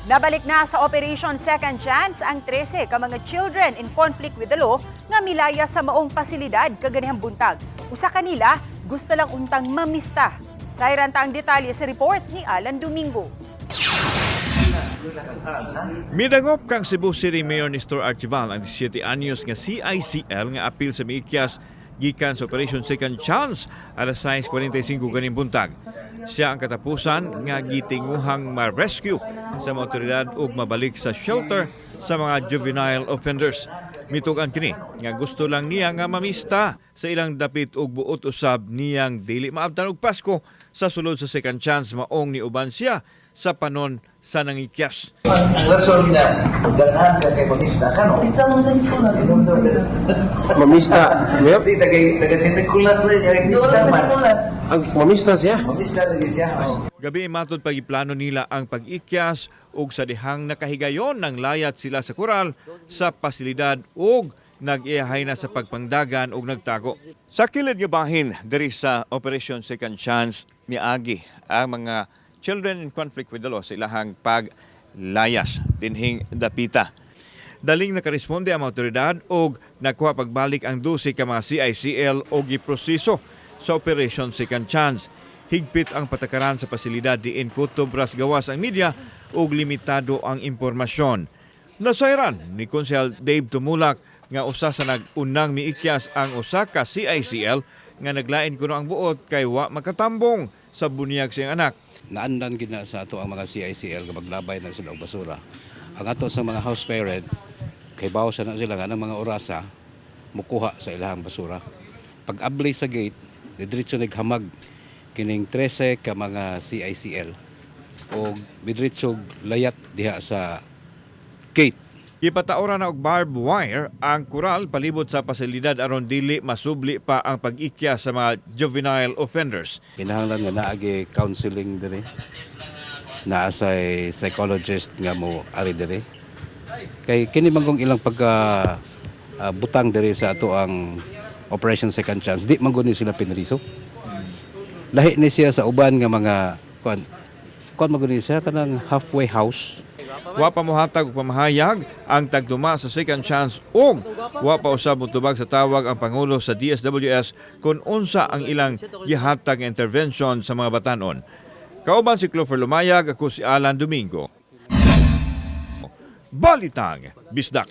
Nabalik na sa Operation Second Chance ang 13 ka mga children in conflict with the law nga milaya sa maong pasilidad kaganihang buntag. Usa kanila gusto lang untang mamista. Sayranta ang detalye sa report ni Alan Domingo. Midangop kang Cebu City Mayor Nestor Archival ang 17 anyos nga CICL nga apil sa miikyas gikan sa Operation Second Chance alas 6:45 ganing buntag. Siya ang katapusan nga gitinguhang ma-rescue sa mga otoridad ug mabalik sa shelter sa mga juvenile offenders. Mitugan kini nga gusto lang niya nga mamista sa ilang dapit ug buot usab niyang dili maabtan og Pasko sa sulod sa Second Chance maong niuban siya sa panon sa nangikyas. Ang rason niya, ganahan ka kay mamista ka, no? Mista mo sa Nicolas. Mamista. Yep. Hindi, taga St. Nicolas mo rin, Doon sa Nicolas. Ang mamista siya. Mamista lagi siya. Gabi matod pagiplano nila ang pag-ikyas ug sa dihang nakahigayon ng layat sila sa koral sa pasilidad ug nag-iyahay na sa pagpangdagan ug nagtago. Sa kilid nga bahin diri sa Operation Second Chance miagi ang mga children in conflict with the law sa ilahang paglayas dinhing dapita. Daling nakaresponde ang mga otoridad ug nakuha pagbalik ang 12 ka mga CICL ug giproseso sa Operation Second Chance. Higpit ang patakaran sa pasilidad diin kutob ras gawas ang media ug limitado ang impormasyon. Nasayran ni Konsehal Dave Tumulak nga usa sa nag-unang miikyas ang usa ka CICL nga naglain kuno ang buot kay wa makatambong sa bunyag siyang anak. Naandan gina sa ato ang mga CICL nga maglabay na sila og basura. Ang ato sa mga house parent kay bawo sa na sila nga ng mga orasa mukuha sa ilahang basura. Pag ablay sa gate, didiretso naghamag kining 13 ka mga CICL o didiretso layat diha sa gate. Ipataoran na og barbed wire ang kural palibot sa pasilidad aron dili masubli pa ang pag-ikya sa mga juvenile offenders. Kinahanglan nga naagi counseling diri. Naa sa psychologist nga mo ari diri. Kay kini manggong ilang pagka butang diri sa ato ang Operation Second Chance, di mangguni sila pinriso. Lahi ni siya sa uban nga mga kuan mangguni siya kanang halfway house. Wa pa mohatag og pamahayag ang tagduma sa Second Chance ug wa pa usab motubag sa tawag ang pangulo sa DSWS kung unsa ang ilang gihatag nga intervention sa mga batanon. Kauban si Clover Lumayag, ako si Alan Domingo. Balitang Bisdak.